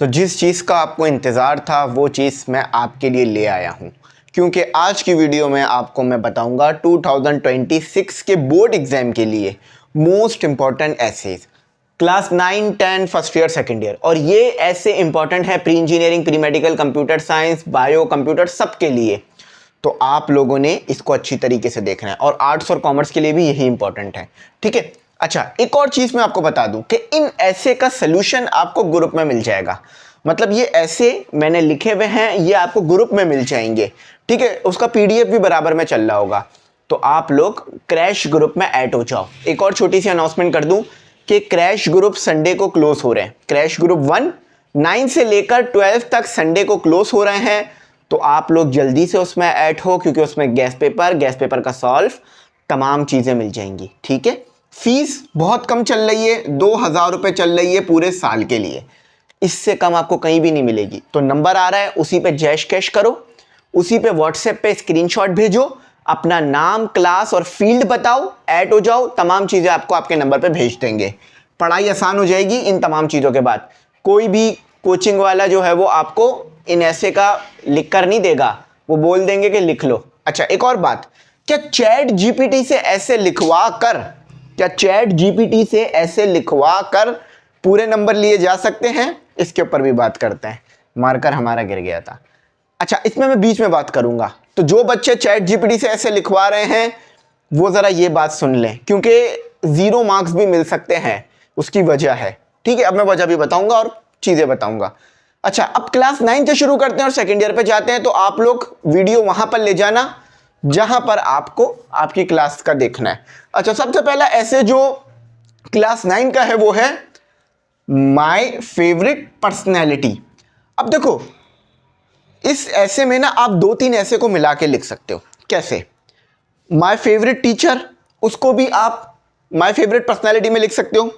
तो जिस चीज़ का आपको इंतज़ार था वो चीज़ मैं आपके लिए ले आया हूँ, क्योंकि आज की वीडियो में आपको मैं बताऊँगा 2026 के बोर्ड एग्ज़ाम के लिए most important essays class 9, 10 first year second year. और ये ऐसे इंपॉर्टेंट है pre engineering, pre medical, computer science, bio, computer सबके लिए। तो आप लोगों ने इसको अच्छी तरीके से देखना है और आर्ट्स और कॉमर्स के लिए भी यही इंपॉर्टेंट है, ठीक है। अच्छा, एक और चीज़ मैं आपको बता दूं कि इन ऐसे का सलूशन आपको ग्रुप में मिल जाएगा। मतलब ये ऐसे मैंने लिखे हुए हैं, ये आपको ग्रुप में मिल जाएंगे, ठीक है। उसका पीडीएफ भी बराबर में चल रहा होगा, तो आप लोग क्रैश ग्रुप में ऐड हो जाओ। एक और छोटी सी अनाउंसमेंट कर दूं कि क्रैश ग्रुप संडे को क्लोज हो रहे हैं। क्रैश ग्रुप 1 9 से लेकर 12 तक संडे को क्लोज हो रहे हैं, तो आप लोग जल्दी से उसमें ऐड हो, क्योंकि उसमें गैस पेपर का सॉल्व तमाम चीज़ें मिल जाएंगी, ठीक है। फीस बहुत कम चल रही है, 2000 रुपये चल रही है पूरे साल के लिए, इससे कम आपको कहीं भी नहीं मिलेगी। तो नंबर आ रहा है, उसी पे जैश कैश करो, उसी पे व्हाट्सएप पे स्क्रीनशॉट भेजो, अपना नाम, क्लास और फील्ड बताओ, ऐड हो जाओ, तमाम चीज़ें आपको आपके नंबर पे भेज देंगे। पढ़ाई आसान हो जाएगी इन तमाम चीज़ों के बाद। कोई भी कोचिंग वाला जो है वो आपको इन ऐसे का लिख कर नहीं देगा, वो बोल देंगे कि लिख लो। अच्छा, एक और बात, क्या चैट जीपीटी से ऐसे लिखवा कर पूरे नंबर लिए जा सकते हैं? इसके ऊपर भी बात करते हैं। मार्कर हमारा गिर गया था। अच्छा, इसमें मैं बीच में बात करूंगा, तो जो बच्चे चैट जीपीटी से ऐसे लिखवा रहे हैं वो ज़रा ये बात सुन लें, क्योंकि 0 मार्क्स भी मिल सकते हैं, उसकी वजह है, ठीक है। अब मैं वजह भी बताऊंगा और चीज़ें बताऊंगा। अच्छा, अब क्लास 9 से शुरू करते हैं और सेकेंड ईयर पे जाते हैं, तो आप लोग वीडियो वहां पर ले जाना जहां पर आपको आपकी क्लास का देखना है। अच्छा, सबसे पहला ऐसे जो क्लास 9 का है वो है माय फेवरेट पर्सनैलिटी। अब देखो, इस ऐसे में ना आप 2-3 ऐसे को मिला के लिख सकते हो। कैसे? माय फेवरेट टीचर, उसको भी आप माय फेवरेट पर्सनैलिटी में लिख सकते हो।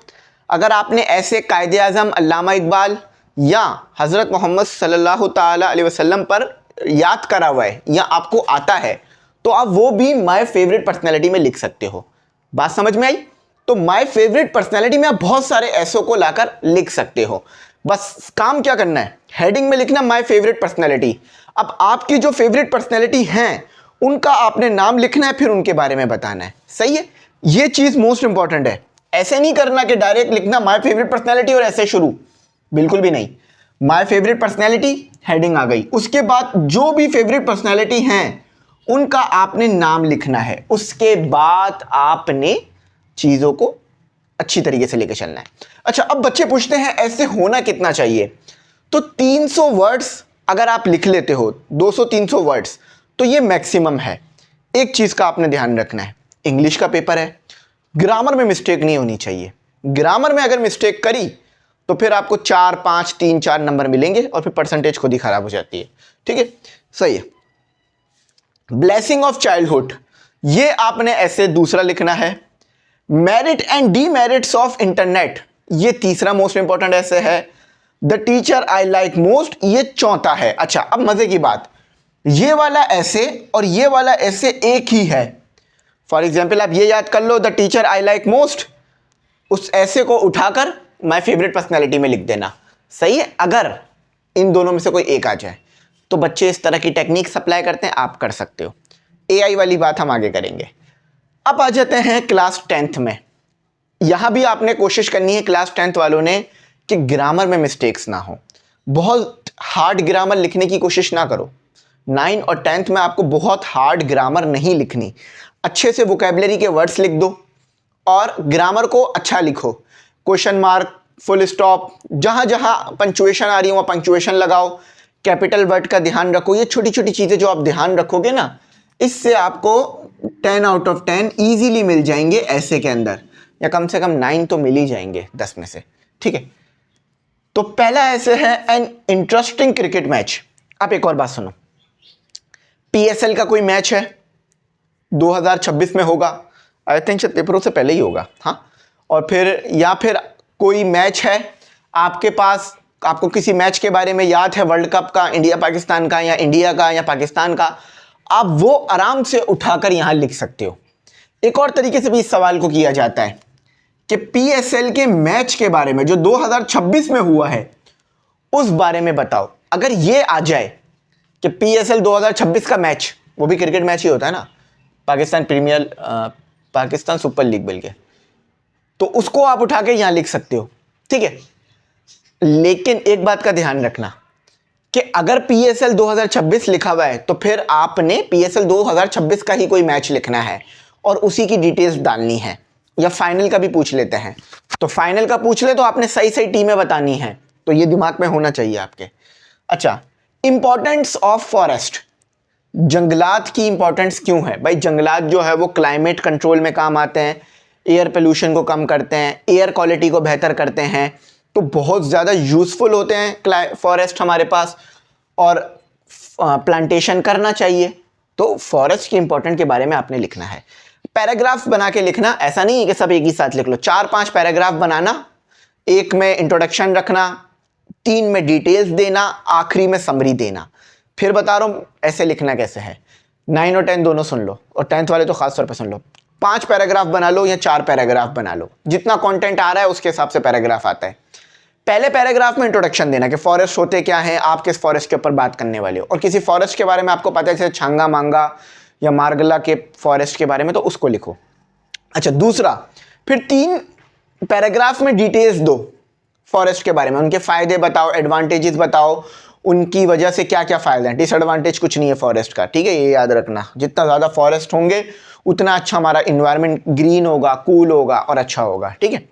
अगर आपने ऐसे कायदे आज़म, अल्लामा इकबाल या हज़रत मोहम्मद सल्लल्लाहु ताला अलैहि वसल्लम पर याद करा हुआ है या आपको आता है, तो आप वो भी माय फेवरेट पर्सनैलिटी में लिख सकते हो। बात समझ में आई? तो माय फेवरेट पर्सनैलिटी में आप बहुत सारे ऐसों को लाकर लिख सकते हो। बस काम क्या करना है, हेडिंग में लिखना माय फेवरेट पर्सनैलिटी। अब आपकी जो फेवरेट पर्सनैलिटी हैं उनका आपने नाम लिखना है, फिर उनके बारे में बताना है। सही है, ये चीज़ मोस्ट इंपॉर्टेंट है। ऐसे नहीं करना कि डायरेक्ट लिखना माय फेवरेट पर्सनैलिटी और ऐसे शुरू, बिल्कुल भी नहीं। माय फेवरेट पर्सनैलिटी, हेडिंग आ गई, उसके बाद जो भी फेवरेट पर्सनैलिटी हैं उनका आपने नाम लिखना है। उसके बाद आपने चीज़ों को अच्छी तरीके से लेकर चलना है। अच्छा, अब बच्चे पूछते हैं ऐसे होना कितना चाहिए? तो 300 वर्ड्स अगर आप लिख लेते हो, 200-300 वर्ड्स, तो ये मैक्सिमम है। एक चीज़ का आपने ध्यान रखना है, इंग्लिश का पेपर है, ग्रामर में मिस्टेक नहीं होनी चाहिए। ग्रामर में अगर मिस्टेक करी तो फिर आपको 4, 5, 3, 4 नंबर मिलेंगे और फिर परसेंटेज खुद ही खराब हो जाती है, ठीक है। सही है। ब्लेसिंग ऑफ चाइल्डहुड, ये आपने ऐसे दूसरा लिखना है। Merit and demerits of internet, ये तीसरा मोस्ट इंपॉर्टेंट ऐसे है। The teacher I like most, ये चौथा है। अच्छा, अब मजे की बात, ये वाला ऐसे और ये वाला ऐसे एक ही है। फॉर एग्जाम्पल आप ये याद कर लो, the teacher I like most, उस ऐसे को उठाकर माय फेवरेट पर्सनैलिटी में लिख देना। सही है। अगर इन दोनों में से कोई एक आ जाए तो बच्चे इस तरह की टेक्निक सप्लाई करते हैं, आप कर सकते हो। एआई वाली बात हम आगे करेंगे। अब आ जाते हैं क्लास 10th में। यहां भी आपने कोशिश करनी है क्लास 10th वालों ने कि ग्रामर में मिस्टेक्स ना हो। बहुत हार्ड ग्रामर लिखने की कोशिश ना करो। 9 और 10th में आपको बहुत हार्ड ग्रामर नहीं लिखनी। अच्छे से वोकैबुलरी के वर्ड्स लिख दो और ग्रामर को अच्छा लिखो। क्वेश्चन मार्क, फुल स्टॉप, जहां जहां पंक्चुएशन आ रही है वहां पंक्चुएशन लगाओ। कैपिटल वर्ड का ध्यान रखो। ये छोटी छोटी चीज़ें जो आप ध्यान रखोगे ना, इससे आपको 10 आउट ऑफ 10 ईजीली मिल जाएंगे ऐसे के अंदर, या कम से कम 9 तो मिल ही जाएंगे 10 में से, ठीक है। तो पहला ऐसे है एन इंटरेस्टिंग क्रिकेट मैच। आप एक और बात सुनो, पीएसएल का कोई मैच है 2026 में होगा, आई थिंक शायद पेपरों से पहले ही होगा, हाँ। और फिर या फिर कोई मैच है आपके पास, आपको किसी मैच के बारे में याद है, वर्ल्ड कप का, इंडिया पाकिस्तान का, या इंडिया का या पाकिस्तान का, आप वो आराम से उठाकर यहां लिख सकते हो। एक और तरीके से भी इस सवाल को किया जाता है कि पीएसएल के मैच के बारे में जो 2026 में हुआ है उस बारे में बताओ। अगर ये आ जाए कि PSL 2026 का मैच, वो भी क्रिकेट मैच ही होता है ना, पाकिस्तान सुपर लीग बल्कि, तो उसको आप उठा के यहां लिख सकते हो, ठीक है। लेकिन एक बात का ध्यान रखना कि अगर PSL 2026 लिखा हुआ है तो फिर आपने PSL 2026 का ही कोई मैच लिखना है और उसी की डिटेल्स डालनी है। या फाइनल का भी पूछ लेते हैं, तो फाइनल का पूछ ले तो आपने सही सही टीमें बतानी है, तो ये दिमाग में होना चाहिए आपके। अच्छा, इंपॉर्टेंस ऑफ फॉरेस्ट, जंगलात की इंपॉर्टेंस क्यों है भाई? जंगलात जो है वो क्लाइमेट कंट्रोल में काम आते हैं, एयर पोल्यूशन को कम करते हैं, एयर क्वालिटी को बेहतर करते हैं, तो बहुत ज़्यादा यूज़फुल होते हैं फॉरेस्ट हमारे पास, और प्लांटेशन करना चाहिए। तो फॉरेस्ट के इंपॉर्टेंट के बारे में आपने लिखना है। पैराग्राफ बना के लिखना, ऐसा नहीं है कि सब एक ही साथ लिख लो, 4-5 पैराग्राफ बनाना, एक में इंट्रोडक्शन रखना, 3 में डिटेल्स देना, आखिरी में समरी देना। फिर बता रहा हूं ऐसे लिखना कैसे है, 9 और 10 दोनों सुन लो, और 10th वाले तो खास तौर पे सुन लो। 5 पैराग्राफ बना लो या 4 पैराग्राफ बना लो, जितना कंटेंट आ रहा है उसके हिसाब से पैराग्राफ आता है। पहले पैराग्राफ में इंट्रोडक्शन देना कि फॉरेस्ट होते क्या हैं, आप किस फॉरेस्ट के ऊपर बात करने वाले हो, और किसी फॉरेस्ट के बारे में आपको पता है जैसे छांगा मांगा या मारगला के फॉरेस्ट के बारे में, तो उसको लिखो। अच्छा, दूसरा, फिर 3 पैराग्राफ में डिटेल्स दो फॉरेस्ट के बारे में, उनके फायदे बताओ, एडवांटेजेस बताओ, उनकी वजह से क्या क्या फायदे हैं। डिसएडवांटेज कुछ नहीं है फॉरेस्ट का, ठीक है, ये याद रखना। जितना ज़्यादा फॉरेस्ट होंगे उतना अच्छा हमारा इन्वायरमेंट ग्रीन होगा, कूल होगा और अच्छा होगा, ठीक है।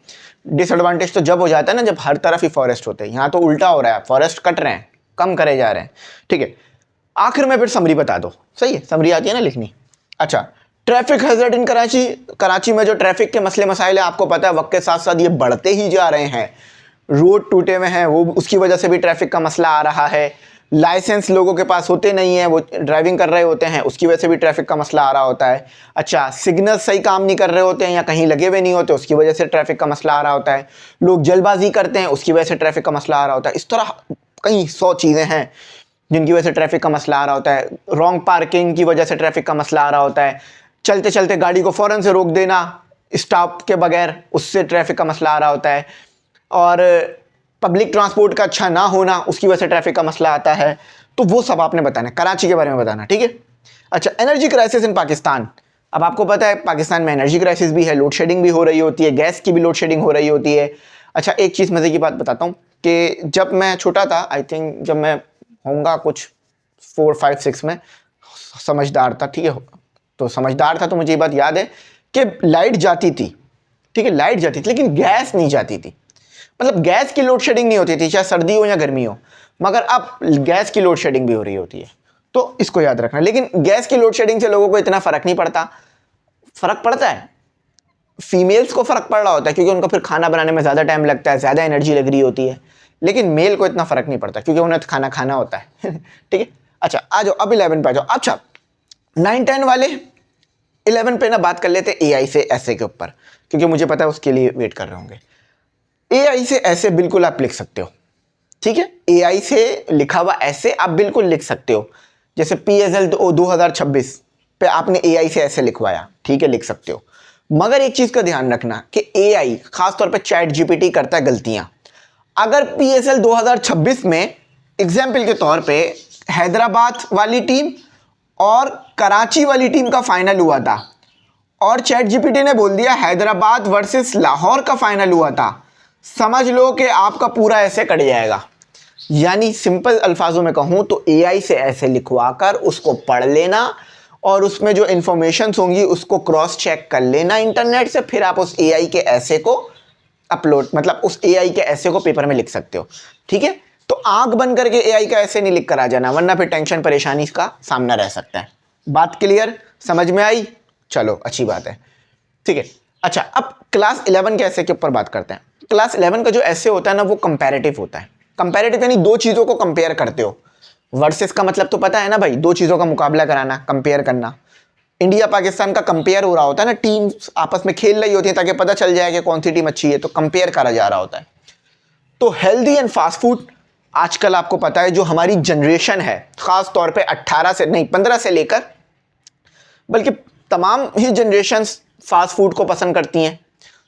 डिसएडवांटेज तो जब हो जाता है ना जब हर तरफ ही फॉरेस्ट होते हैं, यहाँ तो उल्टा हो रहा है, फॉरेस्ट कट रहे हैं, कम करे जा रहे हैं, ठीक है। आखिर में फिर समरी बता दो, सही है, समरी आती है ना लिखनी। अच्छा, ट्रैफिक हैजर्ड इन कराची, कराची में जो ट्रैफिक के मसले मसाइल है आपको पता है वक्त के साथ साथ ये बढ़ते ही जा रहे हैं। रोड टूटे हुए हैं, वो उसकी वजह से भी ट्रैफिक का मसला आ रहा है। लाइसेंस लोगों के पास होते नहीं है, वो ड्राइविंग कर रहे होते हैं, उसकी वजह से भी ट्रैफिक का मसला आ रहा होता है। अच्छा, सिग्नल सही काम नहीं कर रहे होते हैं या कहीं लगे हुए नहीं होते, उसकी वजह से ट्रैफिक का मसला आ रहा होता है। लोग जल्दबाजी करते हैं, उसकी वजह से ट्रैफिक का मसला आ रहा होता है। इस तरह कई 100 चीज़ें हैं जिनकी वजह से ट्रैफिक का मसला आ रहा होता है। रॉन्ग पार्किंग की वजह से ट्रैफिक का मसला आ रहा होता है। चलते चलते गाड़ी को फ़ौरन से रोक देना स्टॉप के बगैर, उससे ट्रैफिक का मसला आ रहा होता है। और पब्लिक ट्रांसपोर्ट का अच्छा ना होना, उसकी वजह से ट्रैफिक का मसला आता है। तो वो सब आपने बताना है, कराची के बारे में बताना, ठीक है। अच्छा, एनर्जी क्राइसिस इन पाकिस्तान। अब आपको पता है पाकिस्तान में एनर्जी क्राइसिस भी है, लोड शेडिंग भी हो रही होती है, गैस की भी लोड शेडिंग हो रही होती है। अच्छा, एक चीज़ मज़े की बात बताता हूँ कि जब मैं छोटा था, आई थिंक जब मैं होऊंगा कुछ 4, 5, 6 में, समझदार था, ठीक है, तो समझदार था तो मुझे ये बात याद है कि लाइट जाती थी, ठीक है, लाइट जाती थी लेकिन गैस नहीं जाती थी। मतलब गैस की लोड शेडिंग नहीं होती थी, चाहे सर्दी हो या गर्मी हो, मगर अब गैस की लोड शेडिंग भी हो रही होती है, तो इसको याद रखना। लेकिन गैस की लोड शेडिंग से लोगों को इतना फ़र्क नहीं पड़ता। फ़र्क पड़ता है, फीमेल्स को फ़र्क पड़ रहा होता है क्योंकि उनको फिर खाना बनाने में ज़्यादा टाइम लगता है, ज़्यादा एनर्जी लग रही होती है, लेकिन मेल को इतना फ़र्क नहीं पड़ता क्योंकि उन्हें तो खाना खाना होता है ठीक है। अच्छा, आ जाओ अब 11 पे आ जाओ। अच्छा, 9, 10 वाले 11 पे ना बात कर लेते AI से ऐसे के ऊपर, क्योंकि मुझे पता है उसके लिए वेट कर रहे होंगे। AI से ऐसे बिल्कुल आप लिख सकते हो, ठीक है, AI से लिखा हुआ ऐसे आप बिल्कुल लिख सकते हो। जैसे PSL 2026 पे आपने AI से ऐसे लिखवाया, ठीक है, लिख सकते हो। मगर एक चीज़ का ध्यान रखना कि AI खासतौर पे ChatGPT करता है गलतियां। अगर PSL 2026 में एग्जाम्पल के तौर पे हैदराबाद वाली टीम और कराची वाली टीम का फाइनल हुआ था और ChatGPT ने बोल दिया हैदराबाद वर्सेस लाहौर का फाइनल हुआ था, समझ लो कि आपका पूरा ऐसे कट जाएगा। यानी सिंपल अल्फाजों में कहूं तो AI से ऐसे लिखवाकर उसको पढ़ लेना और उसमें जो इंफॉर्मेशंस होंगी उसको क्रॉस चेक कर लेना इंटरनेट से, फिर आप उस AI के ऐसे को अपलोड, मतलब उस AI के ऐसे को पेपर में लिख सकते हो, ठीक है। तो आंख बंद करके AI का ऐसे नहीं लिख कर आ जाना, वरना फिर टेंशन परेशानी का सामना रह सकता है। बात क्लियर, समझ में आई? चलो अच्छी बात है, ठीक है। अच्छा, अब क्लास 11 के ऐसे के ऊपर बात करते हैं। क्लास 11 का जो ऐसे होता है ना वो कंपैरेटिव होता है। कंपैरेटिव यानी दो चीज़ों को कंपेयर करते हो। वर्सेस का मतलब तो पता है ना भाई, दो चीज़ों का मुकाबला कराना, कंपेयर करना। इंडिया पाकिस्तान का कंपेयर हो रहा होता है ना, टीम्स आपस में खेल रही होती है ताकि पता चल जाए कि कौन सी टीम अच्छी है, तो कंपेयर करा जा रहा होता है। तो हेल्दी एंड फास्ट फूड आजकल आपको पता है जो हमारी जनरेशन है, खास तौर पे 18 से नहीं 15 से लेकर, बल्कि तमाम ही जनरेशन्स फास्ट फूड को पसंद करती हैं,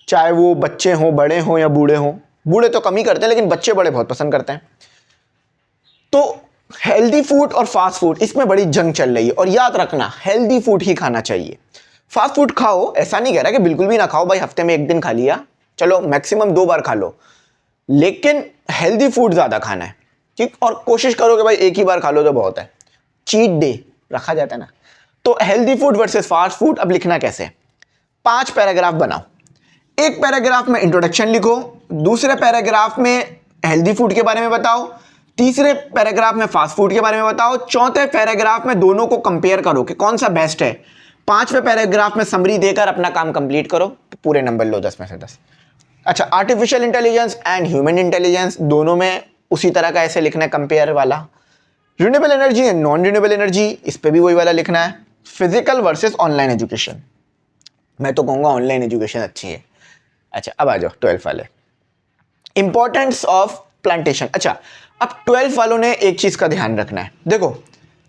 चाहे वो बच्चे हों, बड़े हों या बूढ़े हों। बूढ़े तो कम ही करते हैं लेकिन बच्चे बड़े बहुत पसंद करते हैं। तो हेल्दी फूड और फास्ट फूड इसमें बड़ी जंग चल रही है, और याद रखना हेल्दी फूड ही खाना चाहिए। फास्ट फूड खाओ, ऐसा नहीं कह रहा कि बिल्कुल भी ना खाओ भाई, हफ्ते में 1 दिन खा लिया, चलो मैक्सिमम 2 बार खा लो, लेकिन हेल्दी फूड ज़्यादा खाना है, ठीक। और कोशिश करो कि भाई 1 ही बार खा लो तो बहुत है, चीट डे रखा जाता है ना। तो healthy food versus fast food अब लिखना कैसे, 5 पैराग्राफ बनाओ। एक पैराग्राफ में इंट्रोडक्शन लिखो, दूसरे पैराग्राफ में हेल्दी फूड के बारे में बताओ, तीसरे पैराग्राफ में फास्ट फूड के बारे में बताओ, चौथे पैराग्राफ में दोनों को कंपेयर करो कि कौन सा बेस्ट है, 5वें पैराग्राफ में समरी देकर अपना काम कंप्लीट करो, पूरे नंबर लो 10 में से 10। अच्छा, artificial intelligence and human intelligence दोनों में उसी तरह का ऐसे लिखना है, कंपेयर वाला। Renewable energy and non renewable energy, इस पर भी वही वाला लिखना है। फिजिकल वर्सेस ऑनलाइन एजुकेशन, मैं तो कहूँगा ऑनलाइन एजुकेशन अच्छी है। अच्छा, अब आ जाओ 12 वाले, इंपॉर्टेंस ऑफ प्लांटेशन। अच्छा, अब 12 वालों ने एक चीज़ का ध्यान रखना है, देखो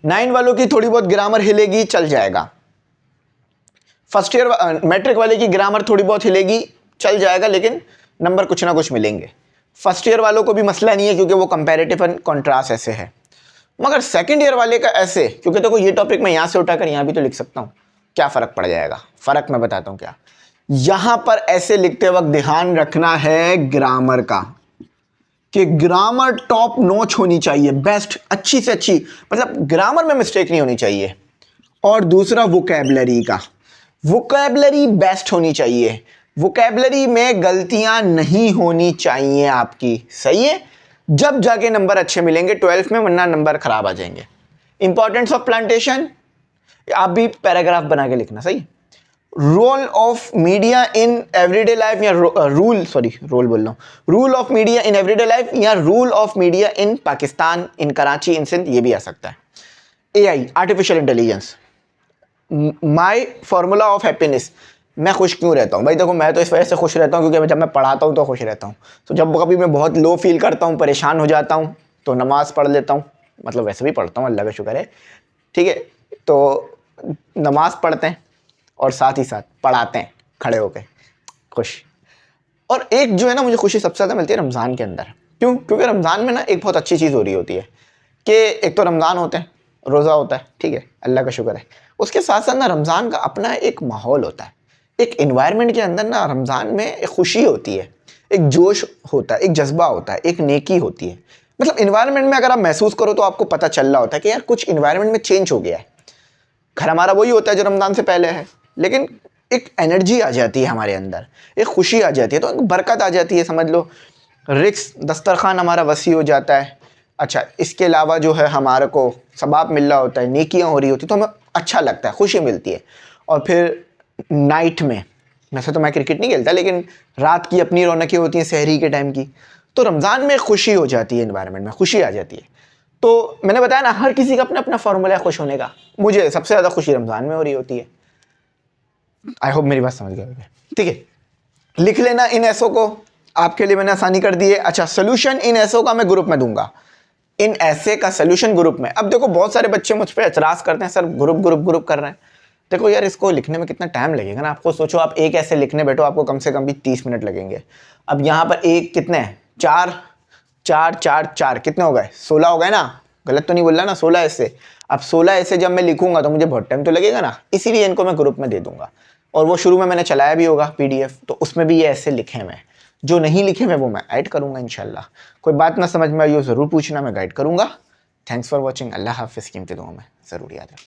9 वालों की थोड़ी बहुत ग्रामर हिलेगी, चल जाएगा। फर्स्ट ईयर मैट्रिक वाले की ग्रामर थोड़ी बहुत हिलेगी, चल जाएगा, लेकिन नंबर कुछ ना कुछ मिलेंगे। फर्स्ट ईयर वालों को भी मसला नहीं है क्योंकि वो कंपैरेटिव एंड कॉन्ट्रास्ट ऐसे है, मगर सेकंड ईयर वाले का ऐसे, क्योंकि देखो ये टॉपिक मैं यहाँ से उठाकर यहाँ भी तो लिख सकता हूँ, क्या फ़र्क पड़ जाएगा, फ़र्क मैं बताता हूँ क्या। यहाँ पर ऐसे लिखते वक्त ध्यान रखना है ग्रामर का, कि ग्रामर टॉप नॉच होनी चाहिए, बेस्ट, अच्छी से अच्छी, मतलब ग्रामर में मिस्टेक नहीं होनी चाहिए। और दूसरा वोकैबलरी का, वोकैबलरी बेस्ट होनी चाहिए, वोकैबलरी में गलतियां नहीं होनी चाहिए आपकी, सही है, जब जाके नंबर अच्छे मिलेंगे 12 में, वरना नंबर खराब आ जाएंगे। इंपॉर्टेंस ऑफ प्लांटेशन आप भी पैराग्राफ बना के लिखना, सही। Role of media in everyday life, या rule of media in everyday life, या rule of media in Pakistan, in Karachi, in Sindh, ये भी आ सकता है। AI, artificial intelligence, my formula of happiness, मैं खुश क्यों रहता हूँ भाई, देखो मैं तो इस वजह से खुश रहता हूँ क्योंकि जब मैं पढ़ाता हूँ तो खुश रहता हूँ। तो जब कभी मैं बहुत लो फील करता हूँ, परेशान हो जाता हूँ, तो नमाज़ पढ़ लेता हूँ, मतलब वैसे भी पढ़ता हूँ, अल्लाह का शुक्र है, ठीक है। तो नमाज़ पढ़ते हैं और साथ ही साथ पढ़ाते हैं खड़े होकर, खुश। और एक जो है ना, मुझे खुशी सबसे ज़्यादा मिलती है रमज़ान के अंदर। क्यों? क्योंकि रमज़ान में ना एक बहुत अच्छी चीज़ हो रही होती है कि एक तो रमज़ान होता है, रोज़ा होता है, ठीक है, अल्लाह का शुक्र है, उसके साथ साथ ना रमज़ान का अपना एक माहौल होता है, एक इन्वायरमेंट के अंदर ना रमज़ान में एक खुशी होती है, एक जोश होता है, एक जज्बा होता है, एक नेकी होती है। मतलब इन्वायरमेंट में अगर आप महसूस करो तो आपको पता चल रहा होता है कि यार कुछ इन्वायरमेंट में चेंज हो गया है। घर हमारा वही होता है जो रमज़ान से पहले है, लेकिन एक एनर्जी आ जाती है हमारे अंदर, एक खुशी आ जाती है, तो बरकत आ जाती है, समझ लो। रिस्क दस्तरखान हमारा वसी हो जाता है। अच्छा, इसके अलावा जो है हमारे को सवाब मिल रहा होता है, नेकियां हो रही होती, तो हमें अच्छा लगता है, खुशी मिलती है। और फिर नाइट में, वैसे तो मैं क्रिकेट नहीं खेलता, लेकिन रात की अपनी रौनकें होती हैं सहरी के टाइम की, तो रमज़ान में खुशी हो जाती है, एनवायरनमेंट में खुशी आ जाती है। तो मैंने बताया ना, हर किसी का अपना अपना फॉर्मूला है खुश होने का। मुझे सबसे ज़्यादा खुशी रमज़ान में हो रही होती है। आई होप मेरी बात समझ गए होंगे, ठीक है। लिख लेना इन ऐसों को, आपके लिए मैंने आसानी कर दी है। अच्छा, सोल्यूशन इन ऐसों का मैं ग्रुप में दूंगा, इन ऐसे का सोल्यूशन ग्रुप में। अब देखो बहुत सारे बच्चे मुझ पर एतराज़ करते हैं, सर ग्रुप कर रहे हैं। देखो यार, इसको लिखने में कितना टाइम लगेगा ना, आपको सोचो आप एक ऐसे लिखने बैठो, आपको कम से कम भी 30 मिनट लगेंगे। अब यहाँ पर एक कितने हैं, 4 कितने हो गए, 16 हो गए ना, गलत तो नहीं बोल रहा ना, 16 ऐसे। अब 16 ऐसे जब मैं लिखूंगा तो मुझे बहुत टाइम तो लगेगा ना, इसीलिए इनको मैं ग्रुप में दे दूंगा। और वो शुरू में मैंने चलाया भी होगा PDF, तो उसमें भी ये ऐसे लिखे हैं, जो नहीं लिखे मैं वो मैं ऐड करूंगा इंशाल्लाह। कोई बात ना समझ में आई हो ज़रूर पूछना, मैं गाइड करूंगा। Thanks for watching. अल्लाह हाफ़िज़। कीमती दुआ में ज़रूर याद रखें।